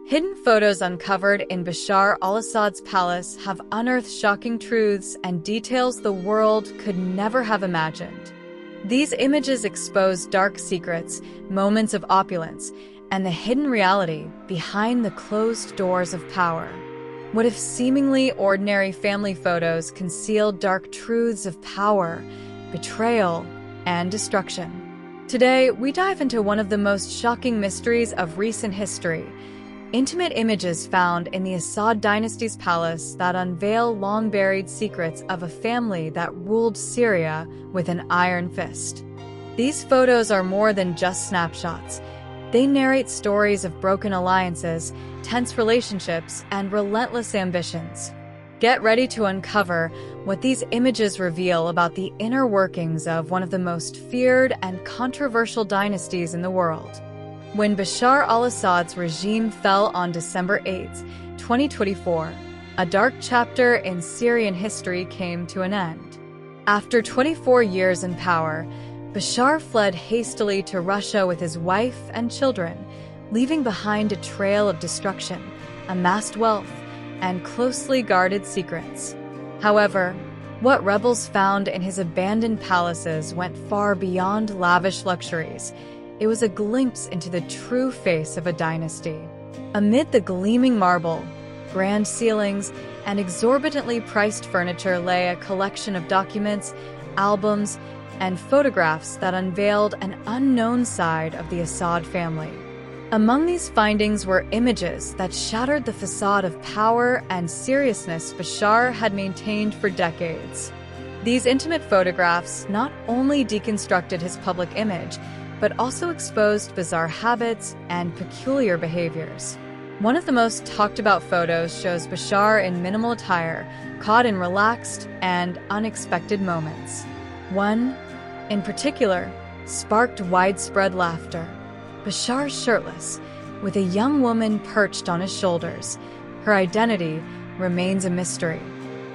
Hidden photos uncovered in Bashar al-Assad's palace have unearthed shocking truths and details the world could never have imagined. These images expose dark secrets, moments of opulence, and the hidden reality behind the closed doors of power. What if seemingly ordinary family photos concealed dark truths of power, betrayal, and destruction? Today, we dive into one of the most shocking mysteries of recent history: intimate images found in the Assad dynasty's palace that unveil long-buried secrets of a family that ruled Syria with an iron fist. These photos are more than just snapshots. They narrate stories of broken alliances, tense relationships, and relentless ambitions. Get ready to uncover what these images reveal about the inner workings of one of the most feared and controversial dynasties in the world. When Bashar al-Assad's regime fell on December 8, 2024, a dark chapter in Syrian history came to an end. After 24 years in power, Bashar fled hastily to Russia with his wife and children, leaving behind a trail of destruction, amassed wealth, and closely guarded secrets. However, what rebels found in his abandoned palaces went far beyond lavish luxuries. It was a glimpse into the true face of a dynasty. Amid the gleaming marble, grand ceilings, and exorbitantly priced furniture lay a collection of documents, albums, and photographs that unveiled an unknown side of the Assad family. Among these findings were images that shattered the facade of power and seriousness Bashar had maintained for decades. These intimate photographs not only deconstructed his public image, but also exposed bizarre habits and peculiar behaviors. One of the most talked about photos shows Bashar in minimal attire, caught in relaxed and unexpected moments. One, in particular, sparked widespread laughter. Bashar shirtless, with a young woman perched on his shoulders. Her identity remains a mystery.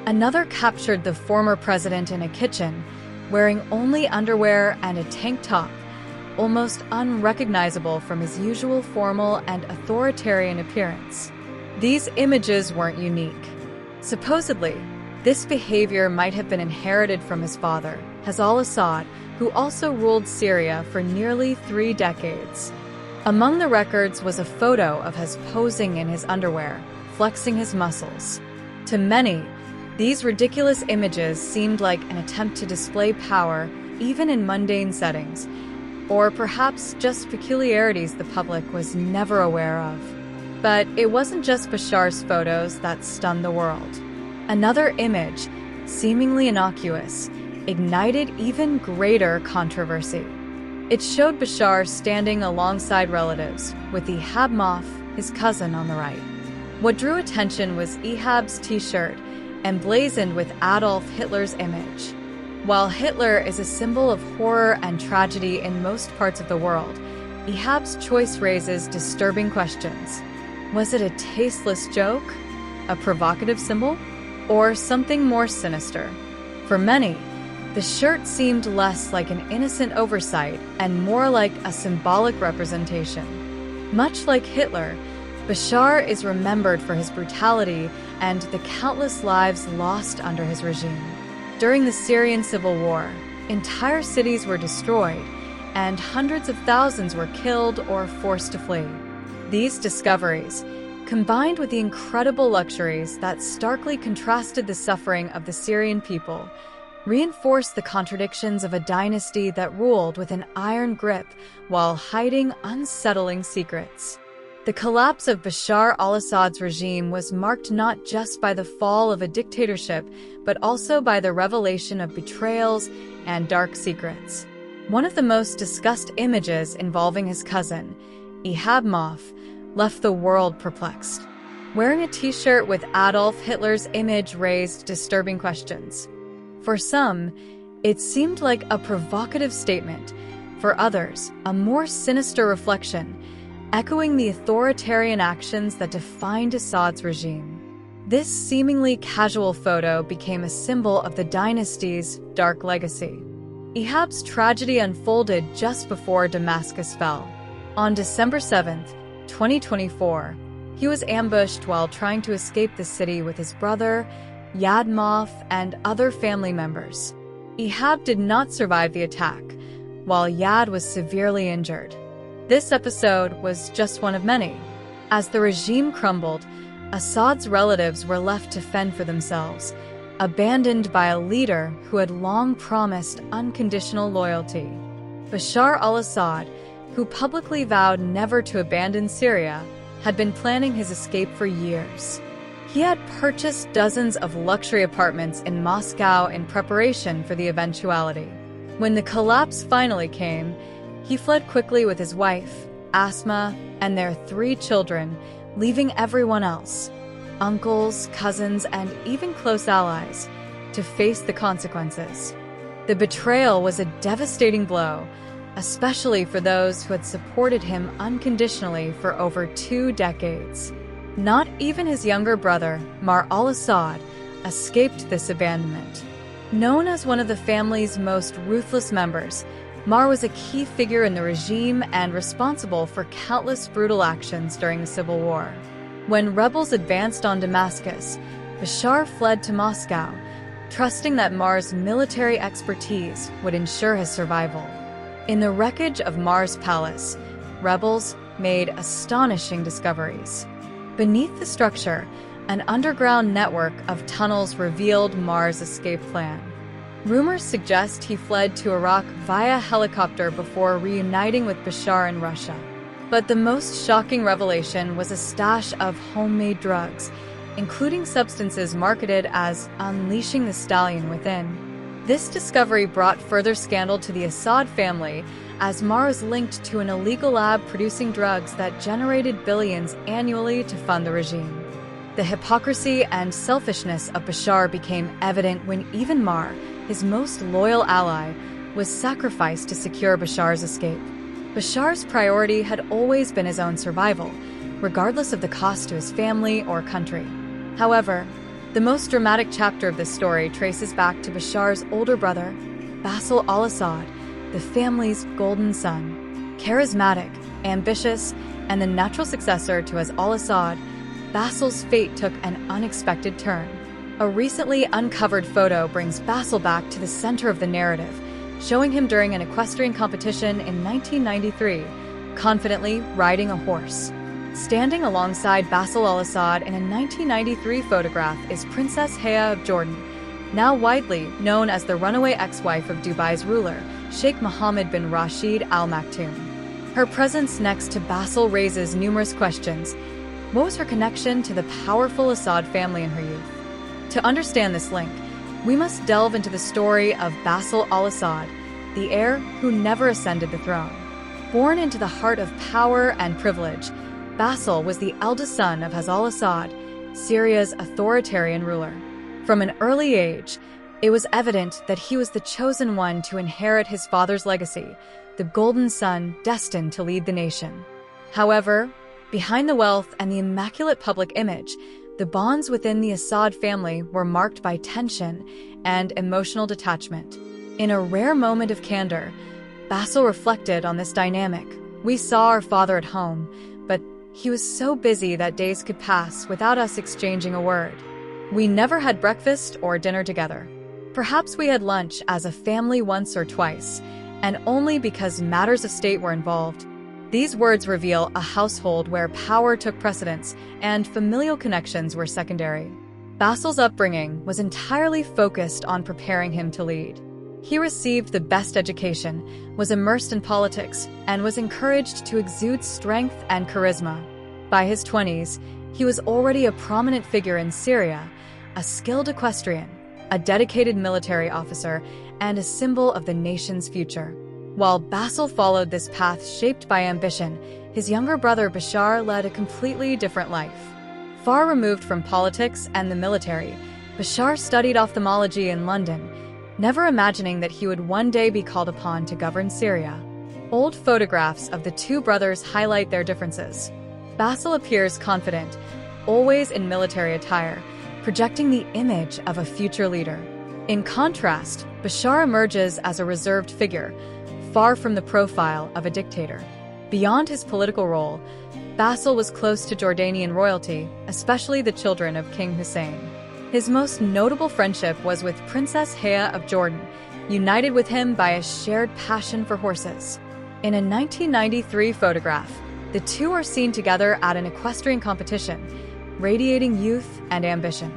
Another captured the former president in a kitchen, wearing only underwear and a tank top, almost unrecognizable from his usual formal and authoritarian appearance. These images weren't unique. Supposedly, this behavior might have been inherited from his father, al-Assad, who also ruled Syria for nearly 3 decades. Among the records was a photo of his posing in his underwear, flexing his muscles. To many, these ridiculous images seemed like an attempt to display power even in mundane settings, or perhaps just peculiarities the public was never aware of. But it wasn't just Bashar's photos that stunned the world. Another image, seemingly innocuous, ignited even greater controversy. It showed Bashar standing alongside relatives, with Ehab Moff, his cousin, on the right. What drew attention was Ehab's t-shirt, emblazoned with Adolf Hitler's image. While Hitler is a symbol of horror and tragedy in most parts of the world, Ehab's choice raises disturbing questions. Was it a tasteless joke, a provocative symbol, or something more sinister? For many, the shirt seemed less like an innocent oversight and more like a symbolic representation. Much like Hitler, Bashar is remembered for his brutality and the countless lives lost under his regime. During the Syrian civil war, entire cities were destroyed, and hundreds of thousands were killed or forced to flee. These discoveries, combined with the incredible luxuries that starkly contrasted the suffering of the Syrian people, reinforced the contradictions of a dynasty that ruled with an iron grip while hiding unsettling secrets. The collapse of Bashar al-Assad's regime was marked not just by the fall of a dictatorship, but also by the revelation of betrayals and dark secrets. One of the most discussed images involving his cousin, Ehab Moff, left the world perplexed. Wearing a t-shirt with Adolf Hitler's image raised disturbing questions. For some, it seemed like a provocative statement. For others, a more sinister reflection, echoing the authoritarian actions that defined Assad's regime. This seemingly casual photo became a symbol of the dynasty's dark legacy. Ehab's tragedy unfolded just before Damascus fell. On December 7, 2024, He was ambushed while trying to escape the city with his brother, Yadmoth, and other family members. Ehab did not survive the attack, while Yad was severely injured. This episode was just one of many. As the regime crumbled, Assad's relatives were left to fend for themselves, abandoned by a leader who had long promised unconditional loyalty. Bashar al-Assad, who publicly vowed never to abandon Syria, had been planning his escape for years. He had purchased dozens of luxury apartments in Moscow in preparation for the eventuality. When the collapse finally came, he fled quickly with his wife, Asma, and their 3 children, leaving everyone else, uncles, cousins, and even close allies, to face the consequences. The betrayal was a devastating blow, especially for those who had supported him unconditionally for over 2 decades. Not even his younger brother, Mar al-Assad, escaped this abandonment. Known as one of the family's most ruthless members, Mar was a key figure in the regime and responsible for countless brutal actions during the civil war. When rebels advanced on Damascus, Bashar fled to Moscow, trusting that Mar's military expertise would ensure his survival. In the wreckage of Mar's palace, rebels made astonishing discoveries. Beneath the structure, an underground network of tunnels revealed Mar's escape plan. Rumors suggest he fled to Iraq via helicopter before reuniting with Bashar in Russia. But the most shocking revelation was a stash of homemade drugs, including substances marketed as unleashing the stallion within. This discovery brought further scandal to the Assad family, as Mar was linked to an illegal lab producing drugs that generated billions annually to fund the regime. The hypocrisy and selfishness of Bashar became evident when even Mar, his most loyal ally, was sacrificed to secure Bashar's escape. Bashar's priority had always been his own survival, regardless of the cost to his family or country. However, the most dramatic chapter of this story traces back to Bashar's older brother, Basil al-Assad, the family's golden son. Charismatic, ambitious, and the natural successor to al-Assad, Basil's fate took an unexpected turn. A recently uncovered photo brings Basil back to the center of the narrative, showing him during an equestrian competition in 1993, confidently riding a horse. Standing alongside Basil al-Assad in a 1993 photograph is Princess Haya of Jordan, now widely known as the runaway ex-wife of Dubai's ruler, Sheikh Mohammed bin Rashid Al Maktoum. Her presence next to Basil raises numerous questions. What was her connection to the powerful Assad family in her youth? To understand this link, we must delve into the story of Basil al-Assad, the heir who never ascended the throne. Born into the heart of power and privilege, Basil was the eldest son of al-Assad, Syria's authoritarian ruler. From an early age, it was evident that he was the chosen one to inherit his father's legacy, the golden son destined to lead the nation. However, behind the wealth and the immaculate public image, the bonds within the Assad family were marked by tension and emotional detachment. In a rare moment of candor, Basil reflected on this dynamic. We saw our father at home, but he was so busy that days could pass without us exchanging a word. We never had breakfast or dinner together. Perhaps we had lunch as a family once or twice, and only because matters of state were involved. These words reveal a household where power took precedence and familial connections were secondary. Basil's upbringing was entirely focused on preparing him to lead. He received the best education, was immersed in politics, and was encouraged to exude strength and charisma. By his 20s, he was already a prominent figure in Syria, a skilled equestrian, a dedicated military officer, and a symbol of the nation's future. While Basil followed this path shaped by ambition, his younger brother Bashar led a completely different life. Far removed from politics and the military, Bashar studied ophthalmology in London, never imagining that he would one day be called upon to govern Syria. Old photographs of the two brothers highlight their differences. Basil appears confident, always in military attire, projecting the image of a future leader. In contrast, Bashar emerges as a reserved figure, far from the profile of a dictator. Beyond his political role, Basil was close to Jordanian royalty, especially the children of King Hussein. His most notable friendship was with Princess Haya of Jordan, united with him by a shared passion for horses. In a 1993 photograph, the two are seen together at an equestrian competition, radiating youth and ambition.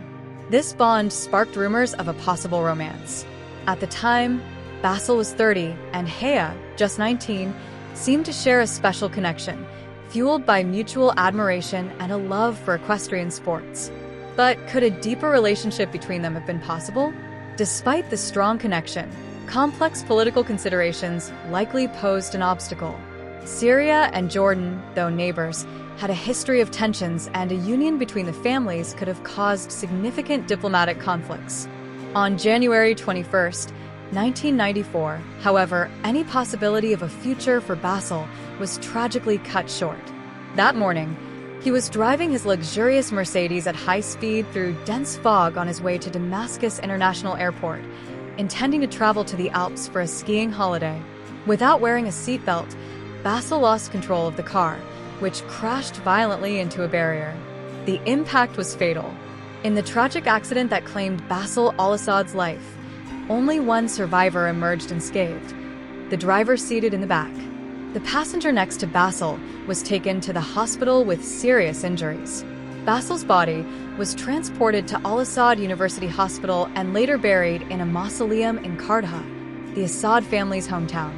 This bond sparked rumors of a possible romance. At the time, Basil was 30 and Haya, just 19, seemed to share a special connection, fueled by mutual admiration and a love for equestrian sports. But could a deeper relationship between them have been possible? Despite the strong connection, complex political considerations likely posed an obstacle. Syria and Jordan, though neighbors, had a history of tensions, and a union between the families could have caused significant diplomatic conflicts. On January 21, 1994, however, any possibility of a future for Basil was tragically cut short. That morning, he was driving his luxurious Mercedes at high speed through dense fog on his way to Damascus International Airport, intending to travel to the Alps for a skiing holiday. Without wearing a seatbelt, Basil lost control of the car, which crashed violently into a barrier. The impact was fatal. In the tragic accident that claimed Basil al-Assad's life, only one survivor emerged unscathed, the driver seated in the back. The passenger next to Basil was taken to the hospital with serious injuries. Basil's body was transported to Al-Assad University Hospital and later buried in a mausoleum in Kardha, the Assad family's hometown.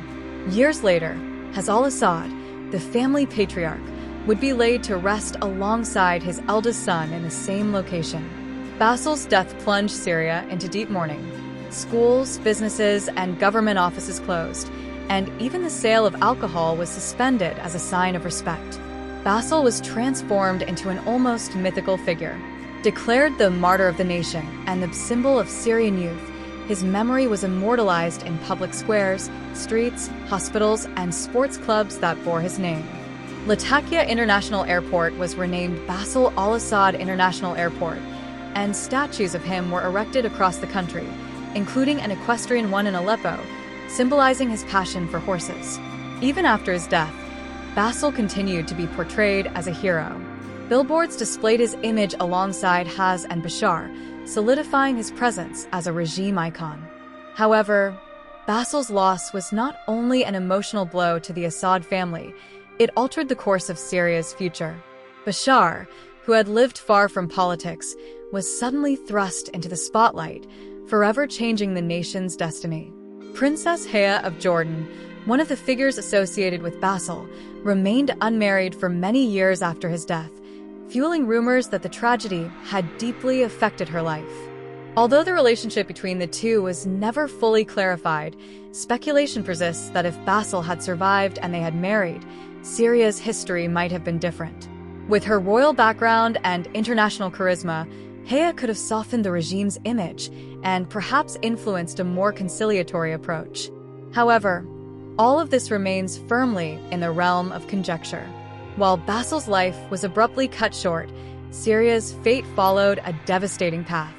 Years later, Haz al-Assad, the family patriarch, would be laid to rest alongside his eldest son in the same location. Basil's death plunged Syria into deep mourning. Schools, businesses, and government offices closed, and even the sale of alcohol was suspended as a sign of respect. Basil was transformed into an almost mythical figure. Declared the martyr of the nation and the symbol of Syrian youth, his memory was immortalized in public squares, streets, hospitals, and sports clubs that bore his name. Latakia International Airport was renamed Basil al-Assad International Airport, and statues of him were erected across the country, including an equestrian one in Aleppo, symbolizing his passion for horses. Even after his death, Basil continued to be portrayed as a hero. Billboards displayed his image alongside Haz and Bashar, solidifying his presence as a regime icon. However, Basil's loss was not only an emotional blow to the Assad family, it altered the course of Syria's future. Bashar, who had lived far from politics, was suddenly thrust into the spotlight, forever changing the nation's destiny. Princess Haya of Jordan, one of the figures associated with Basil, remained unmarried for many years after his death, fueling rumors that the tragedy had deeply affected her life. Although the relationship between the two was never fully clarified, speculation persists that if Basil had survived and they had married, Syria's history might have been different. With her royal background and international charisma, Haya could have softened the regime's image and perhaps influenced a more conciliatory approach. However, all of this remains firmly in the realm of conjecture. While Basil's life was abruptly cut short, Syria's fate followed a devastating path.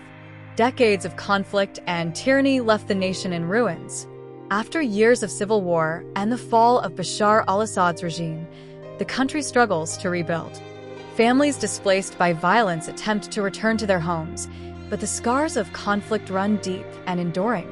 Decades of conflict and tyranny left the nation in ruins. After years of civil war and the fall of Bashar al-Assad's regime, the country struggles to rebuild. Families displaced by violence attempt to return to their homes, but the scars of conflict run deep and enduring.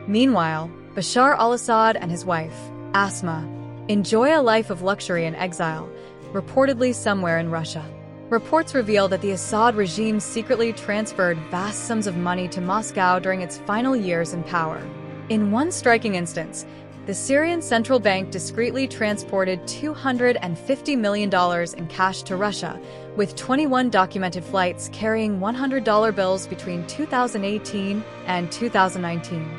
Meanwhile, Bashar al-Assad and his wife, Asma, enjoy a life of luxury in exile, reportedly somewhere in Russia. Reports reveal that the Assad regime secretly transferred vast sums of money to Moscow during its final years in power. In one striking instance, the Syrian central bank discreetly transported $250 million in cash to Russia, with 21 documented flights carrying $100 bills between 2018 and 2019.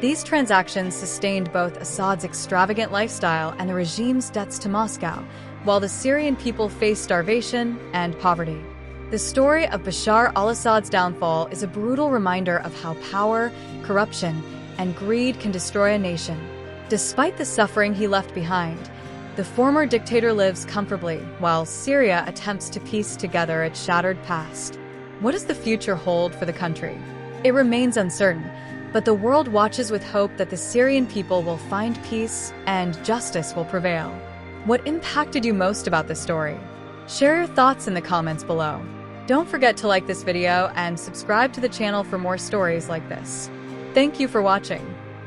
These transactions sustained both Assad's extravagant lifestyle and the regime's debts to Moscow, while the Syrian people faced starvation and poverty. The story of Bashar al-Assad's downfall is a brutal reminder of how power, corruption, and greed can destroy a nation. Despite the suffering he left behind, the former dictator lives comfortably while Syria attempts to piece together its shattered past. What does the future hold for the country? It remains uncertain, but the world watches with hope that the Syrian people will find peace and justice will prevail. What impacted you most about this story? Share your thoughts in the comments below. Don't forget to like this video and subscribe to the channel for more stories like this. Thank you for watching.